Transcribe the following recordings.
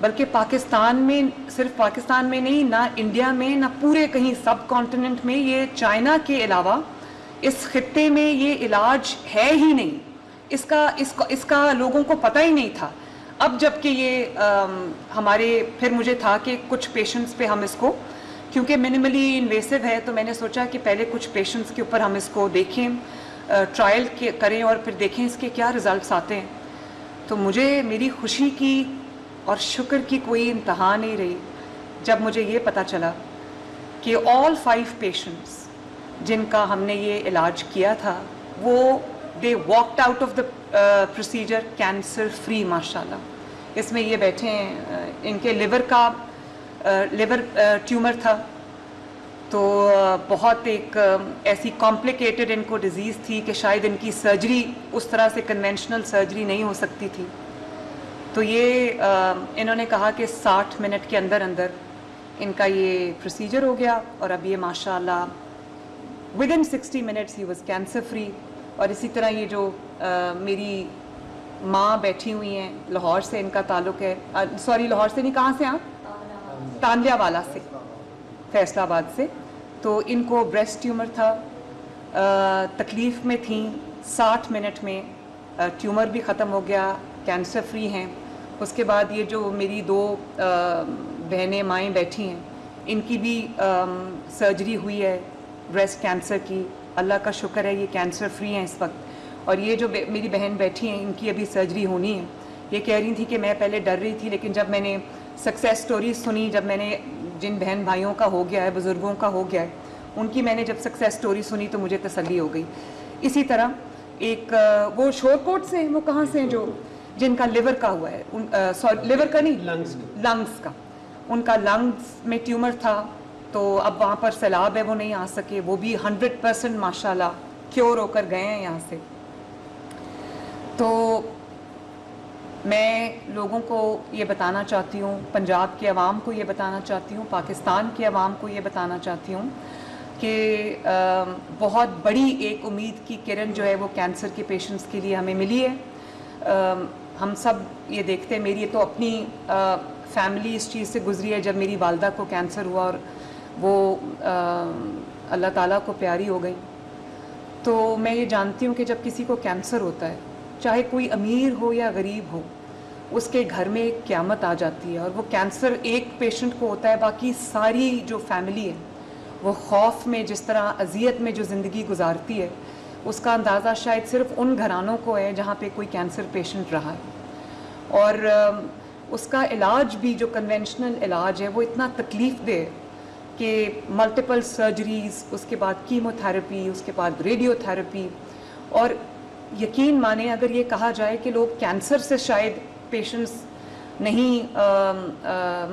بلکہ پاکستان میں، صرف پاکستان میں نہیں، نہ انڈیا میں، نہ پورے کہیں سب کانٹیننٹ میں، یہ چائنا کے علاوہ اس خطے میں یہ علاج ہے ہی نہیں. اس کا لوگوں کو پتہ ہی نہیں تھا. اب جب کہ یہ ہمارے پھر مجھے تھا کہ کچھ پیشنٹس پہ ہم اس کو، کیونکہ منیملی انویسو ہے، تو میں نے سوچا کہ پہلے کچھ پیشنٹس کے اوپر ہم اس کو دیکھیں، ٹرائل کریں اور پھر دیکھیں اس کے کیا ریزلٹس آتے ہیں. تو مجھے میری خوشی کی اور شکر کی کوئی انتہا نہیں رہی جب مجھے یہ پتہ چلا کہ all 5 پیشنٹس جن کا ہم نے یہ علاج کیا تھا وہ they walked out of the procedure cancer free ماشاءاللہ. اس میں یہ بیٹھے ہیں، ان کے لیور ٹیومر تھا، تو بہت ایک ایسی کمپلیکیٹڈ ان کو ڈیزیز تھی کہ شاید ان کی سرجری اس طرح سے کنونشنل سرجری نہیں ہو سکتی تھی. تو یہ انہوں نے کہا کہ 60 منٹ کے اندر اندر ان کا یہ پروسیجر ہو گیا، اور اب یہ ماشاءاللہ ودن 60 minutes he was cancer free. اور اسی طرح یہ جو میری ماں بیٹھی ہوئی ہیں، لاہور سے ان کا تعلق ہے، سوری لاہور سے نہیں، کہاں سے آپ؟ تانلیہ والا سے، فیصل آباد سے. تو ان کو بریسٹ ٹیومر تھا، تکلیف میں تھیں، 60 منٹ میں ٹیومر بھی ختم ہو گیا، کینسر فری ہیں. اس کے بعد یہ جو میری 2 بہنیں مائیں بیٹھی ہیں، ان کی بھی سرجری ہوئی ہے بریسٹ کینسر کی. اللہ کا شکر ہے یہ کینسر فری ہیں اس وقت. اور یہ جو میری بہن بیٹھی ہیں، ان کی ابھی سرجری ہونی ہے. یہ کہہ رہی تھی کہ میں پہلے ڈر رہی تھی، لیکن جب میں نے سکسیس سٹوریز سنی، جب میں نے جن بہن بھائیوں کا ہو گیا ہے، بزرگوں کا ہو گیا ہے، ان کی میں نے جب سکسیس سٹوری سنی تو مجھے تسلی ہو گئی. اسی طرح ایک وہ شور کوٹ سے ہیں، وہ کہاں سے ہیں، جو جن کا لیور کا ہوا ہے، لیور کا نہیں، لنگس کا، ان کا لنگس میں ٹیومر تھا، تو اب وہاں پر سیلاب ہے، وہ نہیں آ سکے. وہ بھی 100% ماشاءاللہ کیور ہو کر گئے ہیں یہاں سے. تو میں لوگوں کو یہ بتانا چاہتی ہوں، پنجاب کے عوام کو یہ بتانا چاہتی ہوں، پاکستان کے عوام کو یہ بتانا چاہتی ہوں کہ بہت بڑی ایک امید کی کرن جو ہے وہ کینسر کے پیشنٹس کے لیے ہمیں ملی ہے. ہم سب یہ دیکھتے ہیں، میری تو اپنی فیملی اس چیز سے گزری ہے جب میری والدہ کو کینسر ہوا اور وہ اللہ تعالیٰ کو پیاری ہو گئی. تو میں یہ جانتی ہوں کہ جب کسی کو کینسر ہوتا ہے، چاہے کوئی امیر ہو یا غریب ہو، اس کے گھر میں ایک قیامت آ جاتی ہے. اور وہ کینسر ایک پیشنٹ کو ہوتا ہے، باقی ساری جو فیملی ہے وہ خوف میں، جس طرح اذیت میں جو زندگی گزارتی ہے، اس کا اندازہ شاید صرف ان گھرانوں کو ہے جہاں پہ کوئی کینسر پیشنٹ رہا ہے. اور اس کا علاج بھی جو کنونشنل علاج ہے وہ اتنا تکلیف دہ کہ ملٹیپل سرجریز، اس کے بعد کیمو تھراپی، اس کے بعد ریڈیو تھراپی. اور یقین مانیں اگر یہ کہا جائے کہ لوگ کینسر سے شاید پیشنٹس نہیں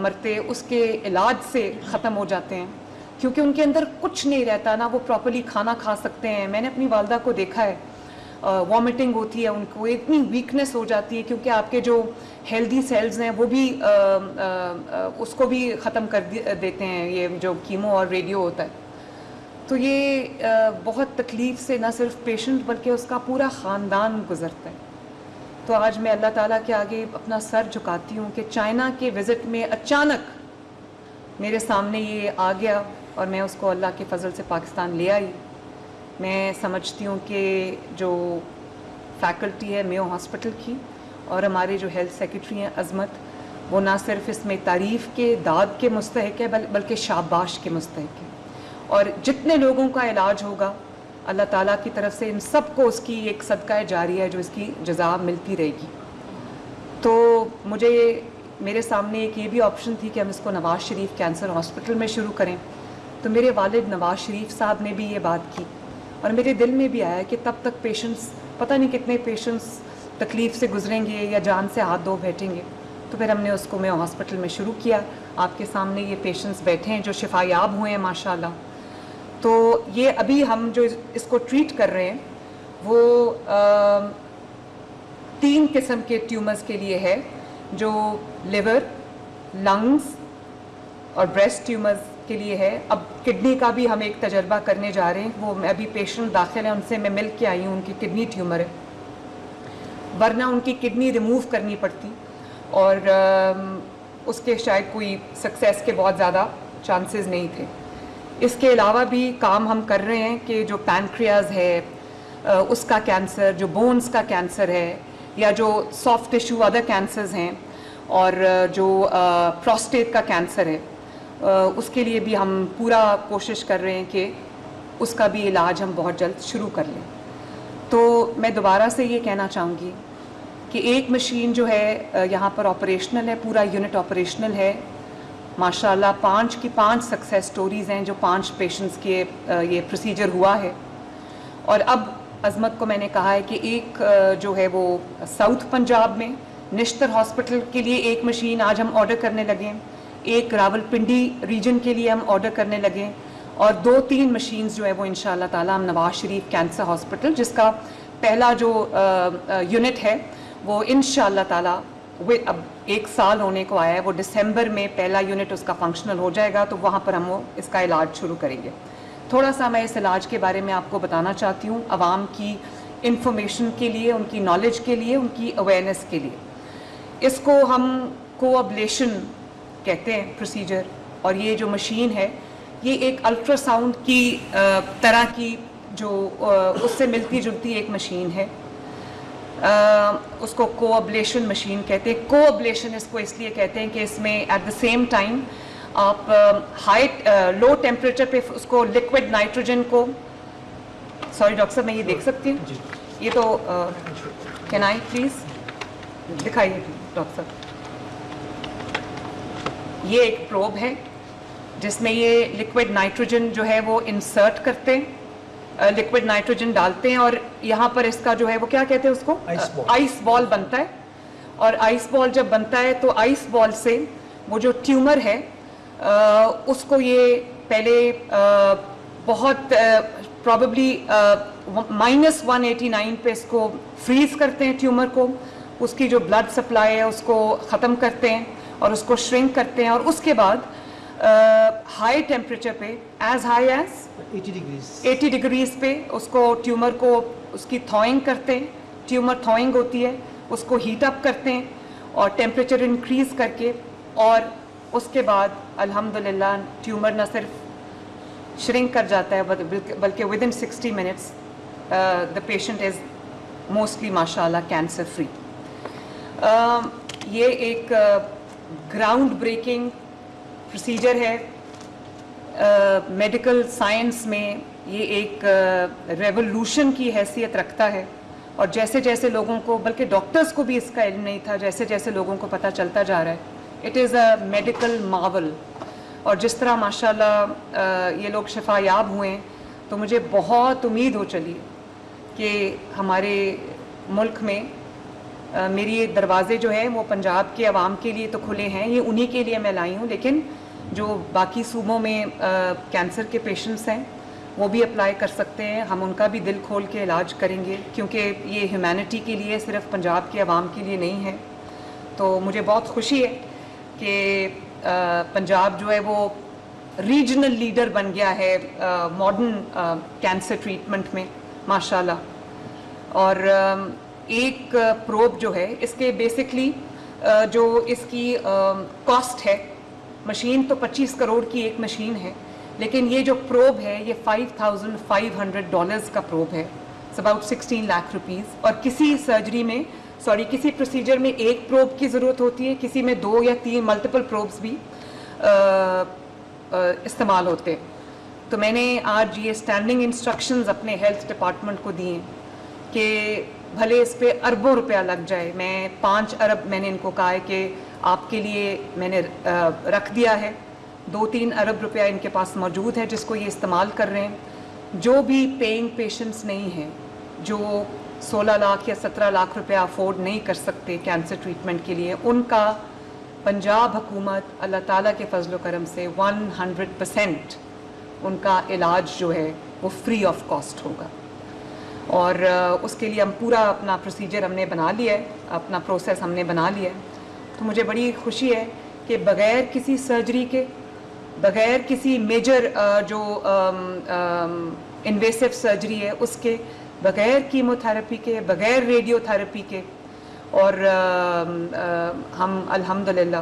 مرتے، اس کے علاج سے ختم ہو جاتے ہیں، کیونکہ ان کے اندر کچھ نہیں رہتا، نہ وہ پراپرلی کھانا کھا سکتے ہیں. میں نے اپنی والدہ کو دیکھا ہے، وامٹنگ ہوتی ہے ان کو، اتنی ویکنیس ہو جاتی ہے کیونکہ آپ کے جو ہیلدی سیلز ہیں وہ بھی اس کو بھی ختم کر دیتے ہیں یہ جو کیمو اور ریڈیو ہوتا ہے. تو یہ بہت تکلیف سے نہ صرف پیشنٹ بلکہ اس کا پورا خاندان گزرتا ہے. تو آج میں اللہ تعالیٰ کے آگے اپنا سر جھکاتی ہوں کہ چائنا کے وزٹ میں اچانک میرے سامنے یہ آ گیا اور میں اس کو اللہ کے فضل سے پاکستان لے آئی. میں سمجھتی ہوں کہ جو فیکلٹی ہے میو ہاسپٹل کی اور ہمارے جو ہیلتھ سیکرٹری ہیں عظمت، وہ نہ صرف اس میں تعریف کے داد کے مستحق ہے بلکہ شاباش کے مستحق ہے. اور جتنے لوگوں کا علاج ہوگا اللہ تعالیٰ کی طرف سے ان سب کو اس کی ایک صدقہ جاریہ ہے جو اس کی جزا ملتی رہے گی. تو مجھے میرے سامنے ایک یہ بھی آپشن تھی کہ ہم اس کو نواز شریف کینسر ہاسپٹل میں شروع کریں. تو میرے والد نواز شریف صاحب نے بھی یہ بات کی اور میرے دل میں بھی آیا کہ تب تک پیشنٹس، پتہ نہیں کتنے پیشنٹس تکلیف سے گزریں گے یا جان سے ہاتھ دھو بیٹھیں گے. تو پھر ہم نے اس کو میو ہاسپٹل میں شروع کیا. آپ کے سامنے یہ پیشنٹس بیٹھے ہیں جو شفا یاب ہوئے ہیں ماشاءاللہ. تو یہ ابھی ہم جو اس کو ٹریٹ کر رہے ہیں وہ 3 قسم کے ٹیومرز کے لیے ہے، جو لیور، لنگز اور بریسٹ ٹیومرز کے لیے ہے. اب کڈنی کا بھی ہم ایک تجربہ کرنے جا رہے ہیں. وہ ابھی پیشنٹ داخل ہیں، ان سے میں مل کے آئی ہوں، ان کی کڈنی ٹیومر ہے، ورنہ ان کی کڈنی ریموو کرنی پڑتی. اور اس کے شاید کوئی سکسیس کے بہت زیادہ چانسز نہیں تھے. اس کے علاوہ بھی کام ہم کر رہے ہیں کہ جو پینکریاز ہے اس کا کینسر, جو بونز کا کینسر ہے, یا جو سافٹ ٹیشو ادر کینسرز ہیں, اور جو پروسٹیٹ کا کینسر ہے, اس کے لیے بھی ہم پورا کوشش کر رہے ہیں کہ اس کا بھی علاج ہم بہت جلد شروع کر لیں. تو میں دوبارہ سے یہ کہنا چاہوں گی کہ ایک مشین جو ہے یہاں پر آپریشنل ہے, پورا یونٹ آپریشنل ہے. ماشاءاللہ 5 کی 5 سکسیس سٹوریز ہیں جو 5 پیشنٹس کے یہ پروسیجر ہوا ہے. اور اب عظمت کو میں نے کہا ہے کہ ایک جو ہے وہ ساؤتھ پنجاب میں نشتر ہاسپٹل کے لیے ایک مشین آج ہم آرڈر کرنے لگے, ایک راول پنڈی ریجن کے لیے ہم آرڈر کرنے لگے, اور 2-3 مشینز جو ہے وہ انشاءاللہ تعالی ہم نواز شریف کینسر ہاسپٹل, جس کا پہلا جو یونٹ ہے وہ انشاءاللہ تعالی اب 1 سال ہونے کو آیا ہے, وہ دسمبر میں پہلا یونٹ اس کا فنکشنل ہو جائے گا, تو وہاں پر ہم وہ اس کا علاج شروع کریں گے. تھوڑا سا میں اس علاج کے بارے میں آپ کو بتانا چاہتی ہوں, عوام کی انفارمیشن کے لیے, ان کی نالج کے لیے, ان کی اویئرنیس کے لیے. اس کو ہم کو ابلیشن کہتے ہیں پروسیجر, اور یہ جو مشین ہے یہ ایک الٹرا ساؤنڈ کی طرح کی جو اس سے ملتی جلتی ایک مشین ہے. اس کو کو ابلیشن مشین کہتے ہیں. کو ابلیشن اس کو اس لیے کہتے ہیں کہ اس میں ایٹ دا سیم ٹائم آپ لو ٹیمپریچر پہ اس کو لکوڈ نائٹروجن کو, سوری ڈاکٹر صاحب میں یہ دیکھ سکتی ہوں, یہ تو کین آئی پلیز دکھائیے ڈاکٹر صاحب. یہ ایک پروب ہے جس میں یہ لکوڈ نائٹروجن جو ہے وہ انسرٹ کرتے ہیں, لکوڈ نائٹروجن ڈالتے ہیں, اور یہاں پر اس کا جو ہے وہ کیا کہتے ہیں اس کو, آئس بال بنتا ہے. اور آئس بال جب بنتا ہے تو آئس بال سے وہ جو ٹیومر ہے اس کو یہ پہلے بہت پرابیبلی -189 پہ اس کو فریز کرتے ہیں ٹیومر کو, اس کی جو بلڈ سپلائی ہے اس کو ختم کرتے ہیں اور اس کو شرنک کرتے ہیں, اور اس کے بعد ہائی ٹیمپریچر پہ ایز ہائی ایز 80 ڈگریز پہ اس کو ٹیومر کو اس کی تھوئنگ کرتے ہیں. ٹیومر تھوئنگ ہوتی ہے, اس کو ہیٹ اپ کرتے ہیں اور ٹیمپریچر انکریز کر کے, اور اس کے بعد الحمدللہ ٹیومر نہ صرف شرنک کر جاتا ہے بلکہ ودن 60 minutes the patient is mostly ماشاءاللہ کینسر فری. یہ ایک گراؤنڈ بریکنگ پروسیجر ہے میڈیکل سائنس میں, یہ ایک ریولوشن کی حیثیت رکھتا ہے. اور جیسے جیسے لوگوں کو, بلکہ ڈاکٹرز کو بھی اس کا علم نہیں تھا, جیسے جیسے لوگوں کو پتہ چلتا جا رہا ہے, it is a medical marvel. اور جس طرح ماشاءاللہ یہ لوگ شفا یاب ہوئے ہیں, تو مجھے بہت امید ہو چلی کہ ہمارے ملک میں میری دروازے جو ہیں وہ پنجاب کے عوام کے لیے تو کھلے ہیں, یہ انہی کے لیے میں لائی ہوں, لیکن جو باقی صوبوں میں کینسر کے پیشنٹس ہیں وہ بھی اپلائی کر سکتے ہیں. ہم ان کا بھی دل کھول کے علاج کریں گے, کیونکہ یہ ہیومینٹی کے لیے, صرف پنجاب کے عوام کے لیے نہیں ہے. تو مجھے بہت خوشی ہے کہ پنجاب جو ہے وہ ریجنل لیڈر بن گیا ہے ماڈرن کینسر ٹریٹمنٹ میں ماشاءاللہ. اور ایک پروب جو ہے اس کے بیسکلی جو اس کی کاسٹ ہے, مشین تو 25 کروڑ کی ایک مشین ہے, لیکن یہ جو پروب ہے یہ $5,500 کا پروب ہے, اٹس اباؤٹ 16 لاکھ روپیز. اور کسی سرجری میں کسی پروسیجر میں ایک پروب کی ضرورت ہوتی ہے, کسی میں 2 یا 3 ملٹیپل پروبس بھی استعمال ہوتے ہیں. تو میں نے آج یہ اسٹینڈنگ انسٹرکشنز اپنے ہیلتھ ڈپارٹمنٹ کو دیے کہ بھلے اس پہ اربوں روپیہ لگ جائے, میں 5 ارب میں نے ان کو کہا ہے کہ آپ کے لیے میں نے رکھ دیا ہے, 2-3 ارب روپیہ ان کے پاس موجود ہے جس کو یہ استعمال کر رہے ہیں. جو بھی پیئنگ پیشنٹس نہیں ہیں, جو 16 لاکھ یا 17 لاکھ روپیہ افورڈ نہیں کر سکتے کینسر ٹریٹمنٹ کے لیے, ان کا پنجاب حکومت اللہ تعالیٰ کے فضل و کرم سے 100% ان کا علاج جو ہے وہ فری آف کاسٹ ہوگا. اور اس کے لیے ہم پورا اپنا پروسیجر ہم نے بنا لیا ہے, اپنا پروسیس ہم نے بنا لیا ہے. تو مجھے بڑی خوشی ہے کہ بغیر کسی سرجری کے, بغیر کسی میجر جو انویسو سرجری ہے اس کے, بغیر کیمو تھراپی کے, بغیر ریڈیو تھراپی کے, اور ہم الحمدللہ